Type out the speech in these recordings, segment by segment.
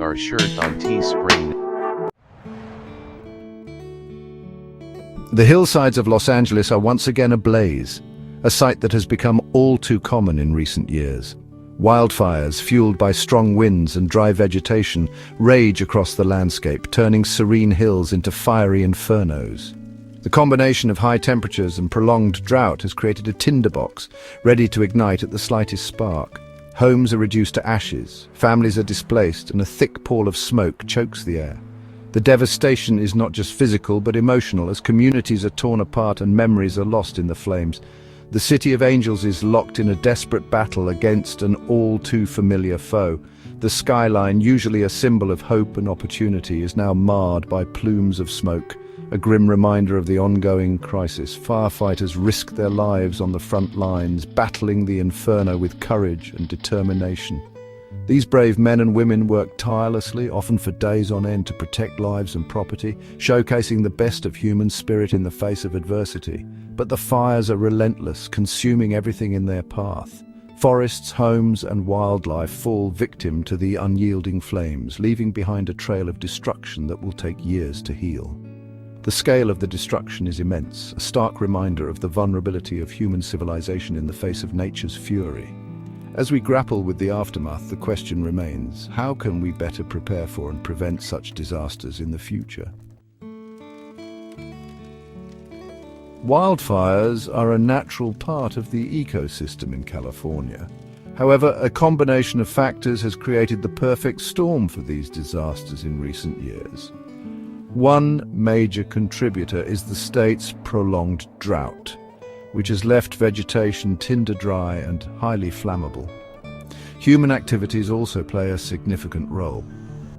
our shirt on Teespring. The hillsides of Los Angeles are once again ablaze, a sight that has become all too common in recent years. Wildfires, fueled by strong winds and dry vegetation, rage across the landscape, turning serene hills into fiery infernos. The combination of high temperatures and prolonged drought has created a tinderbox, ready to ignite at the slightest spark. Homes are reduced to ashes, families are displaced, and a thick pall of smoke chokes the air. The devastation is not just physical but emotional, as communities are torn apart and memories are lost in the flames. The City of Angels is locked in a desperate battle against an all-too-familiar foe. The skyline, usually a symbol of hope and opportunity, is now marred by plumes of smoke, a grim reminder of the ongoing crisis. Firefighters risk their lives on the front lines, battling the inferno with courage and determination. These brave men and women work tirelessly, often for days on end, to protect lives and property, showcasing the best of human spirit in the face of adversity. But the fires are relentless, consuming everything in their path. Forests, homes, and wildlife fall victim to the unyielding flames, leaving behind a trail of destruction that will take years to heal. The scale of the destruction is immense, a stark reminder of the vulnerability of human civilization in the face of nature's fury. As we grapple with the aftermath, the question remains, how can we better prepare for and prevent such disasters in the future? Wildfires are a natural part of the ecosystem in California. However, a combination of factors has created the perfect storm for these disasters in recent years. One major contributor is the state's prolonged drought, which has left vegetation tinder dry and highly flammable. Human activities also play a significant role.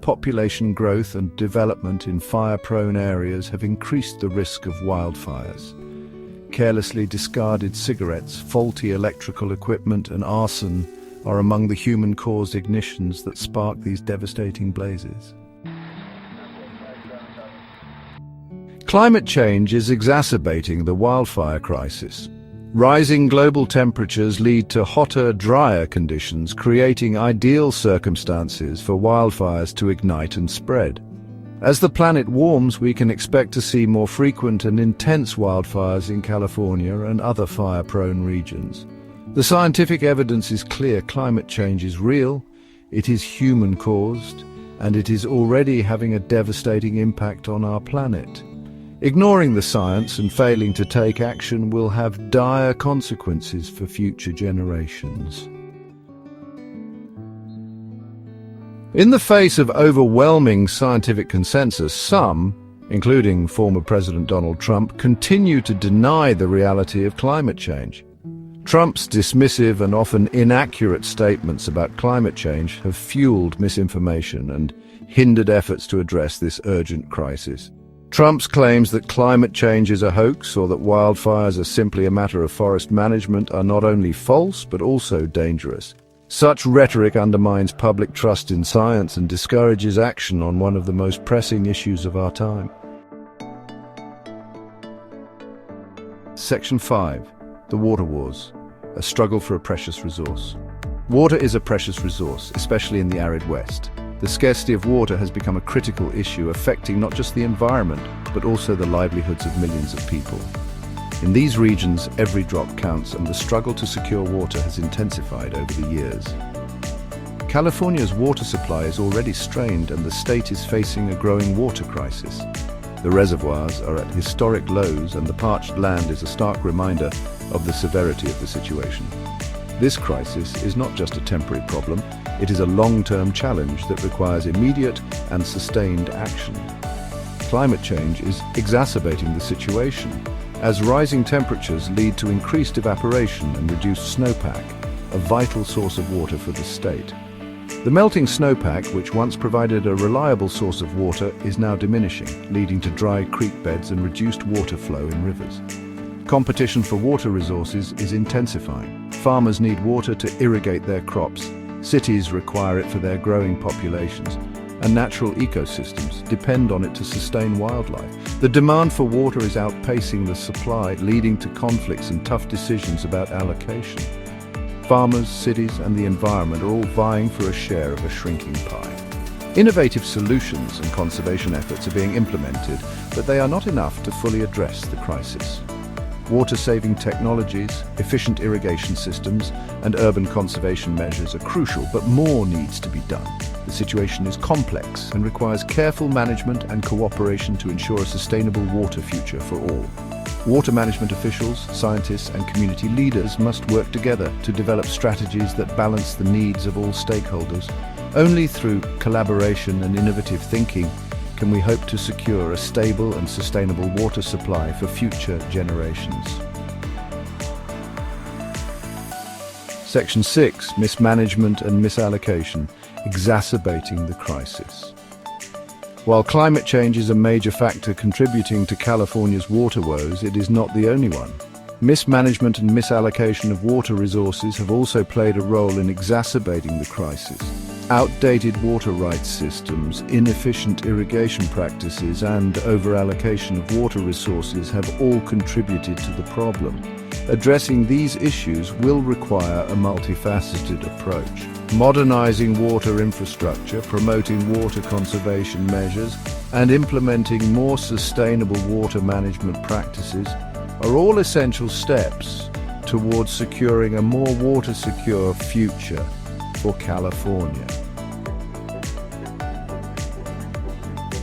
Population growth and development in fire-prone areas have increased the risk of wildfires. Carelessly discarded cigarettes, faulty electrical equipment, and arson are among the human-caused ignitions that spark these devastating blazes. Climate change is exacerbating the wildfire crisis. Rising global temperatures lead to hotter, drier conditions, creating ideal circumstances for wildfires to ignite and spread. As the planet warms, we can expect to see more frequent and intense wildfires in California and other fire-prone regions. The scientific evidence is clear: climate change is real, it is human-caused, and it is already having a devastating impact on our planet. Ignoring the science and failing to take action will have dire consequences for future generations. In the face of overwhelming scientific consensus, some, including former President Donald Trump, continue to deny the reality of climate change. Trump's dismissive and often inaccurate statements about climate change have fueled misinformation and hindered efforts to address this urgent crisis. Trump's claims that climate change is a hoax or that wildfires are simply a matter of forest management are not only false but also dangerous. Such rhetoric undermines public trust in science and discourages action on one of the most pressing issues of our time. Section 5. The Water Wars. A struggle for a precious resource. Water is a precious resource, especially in the arid West. The scarcity of water has become a critical issue, affecting not just the environment, but also the livelihoods of millions of people. In these regions, every drop counts, and the struggle to secure water has intensified over the years. California's water supply is already strained, and the state is facing a growing water crisis. The reservoirs are at historic lows, and the parched land is a stark reminder of the severity of the situation. This crisis is not just a temporary problem, it is a long-term challenge that requires immediate and sustained action. Climate change is exacerbating the situation, as rising temperatures lead to increased evaporation and reduced snowpack, a vital source of water for the state. The melting snowpack, which once provided a reliable source of water, is now diminishing, leading to dry creek beds and reduced water flow in rivers. Competition for water resources is intensifying. Farmers need water to irrigate their crops, cities require it for their growing populations, and natural ecosystems depend on it to sustain wildlife. The demand for water is outpacing the supply, leading to conflicts and tough decisions about allocation. Farmers, cities, and the environment are all vying for a share of a shrinking pie. Innovative solutions and conservation efforts are being implemented, but they are not enough to fully address the crisis. Water-saving technologies, efficient irrigation systems, and urban conservation measures are crucial, but more needs to be done. The situation is complex and requires careful management and cooperation to ensure a sustainable water future for all. Water management officials, scientists, and community leaders must work together to develop strategies that balance the needs of all stakeholders. Only through collaboration and innovative thinking can we hope to secure a stable and sustainable water supply for future generations. Section 6. Mismanagement and misallocation, exacerbating the crisis. While climate change is a major factor contributing to California's water woes, it is not the only one. Mismanagement and misallocation of water resources have also played a role in exacerbating the crisis. Outdated water rights systems, inefficient irrigation practices, and overallocation of water resources have all contributed to the problem. Addressing these issues will require a multifaceted approach. Modernizing water infrastructure, promoting water conservation measures, and implementing more sustainable water management practices are all essential steps towards securing a more water-secure future for California.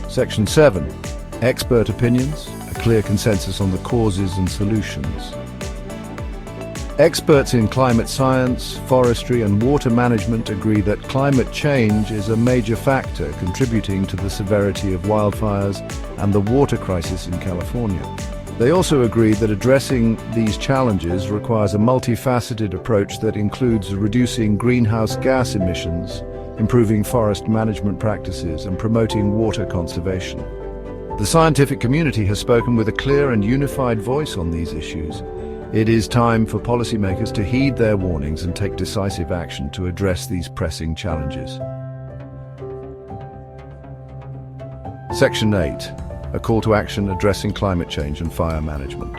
Section 7. Expert opinions, a clear consensus on the causes and solutions. Experts in climate science, forestry, and water management agree that climate change is a major factor contributing to the severity of wildfires and the water crisis in California. They also agree that addressing these challenges requires a multifaceted approach that includes reducing greenhouse gas emissions, improving forest management practices, and promoting water conservation. The scientific community has spoken with a clear and unified voice on these issues. It is time for policymakers to heed their warnings and take decisive action to address these pressing challenges. Section 8. A call to action addressing climate change and fire management.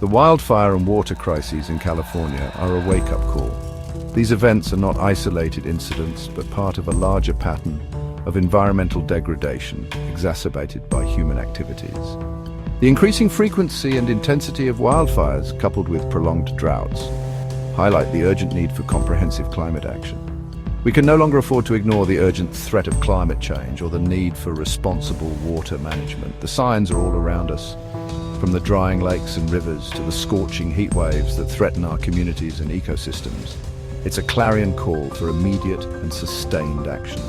The wildfire and water crises in California are a wake-up call. These events are not isolated incidents, but part of a larger pattern of environmental degradation exacerbated by human activities. The increasing frequency and intensity of wildfires, coupled with prolonged droughts, highlight the urgent need for comprehensive climate action. We can no longer afford to ignore the urgent threat of climate change or the need for responsible water management. The signs are all around us, from the drying lakes and rivers to the scorching heat waves that threaten our communities and ecosystems. It's a clarion call for immediate and sustained action.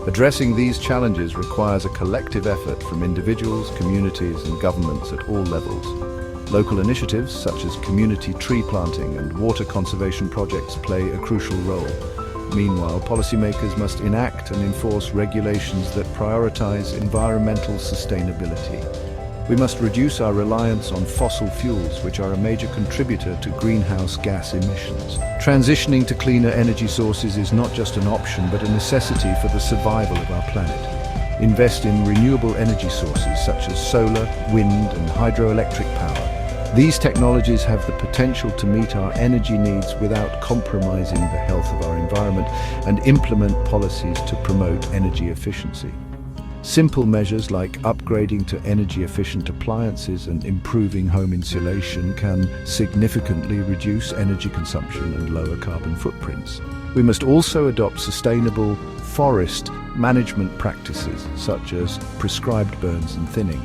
Addressing these challenges requires a collective effort from individuals, communities, and governments at all levels. Local initiatives such as community tree planting and water conservation projects play a crucial role. Meanwhile, policymakers must enact and enforce regulations that prioritize environmental sustainability. We must reduce our reliance on fossil fuels, which are a major contributor to greenhouse gas emissions. Transitioning to cleaner energy sources is not just an option, but a necessity for the survival of our planet. Invest in renewable energy sources such as solar, wind, and hydroelectric power. These technologies have the potential to meet our energy needs without compromising the health of our environment and implement policies to promote energy efficiency. Simple measures like upgrading to energy-efficient appliances and improving home insulation can significantly reduce energy consumption and lower carbon footprints. We must also adopt sustainable forest management practices, such as prescribed burns and thinning,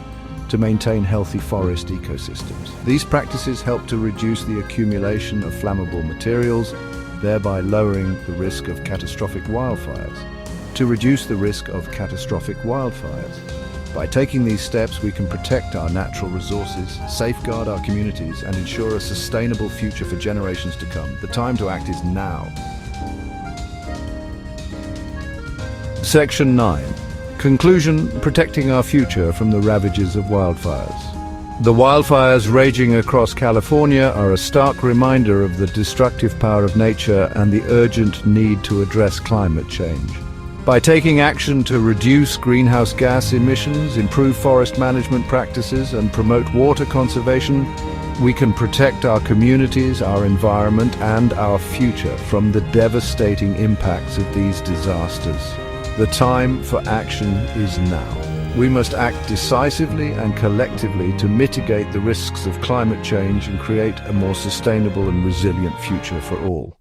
to maintain healthy forest ecosystems. These practices help to reduce the accumulation of flammable materials, thereby lowering the risk of catastrophic wildfires. By taking these steps, we can protect our natural resources, safeguard our communities, and ensure a sustainable future for generations to come. The time to act is now. Section 9. Conclusion: protecting our future from the ravages of wildfires. The wildfires raging across California are a stark reminder of the destructive power of nature and the urgent need to address climate change. By taking action to reduce greenhouse gas emissions, improve forest management practices, and promote water conservation, we can protect our communities, our environment, and our future from the devastating impacts of these disasters. The time for action is now. We must act decisively and collectively to mitigate the risks of climate change and create a more sustainable and resilient future for all.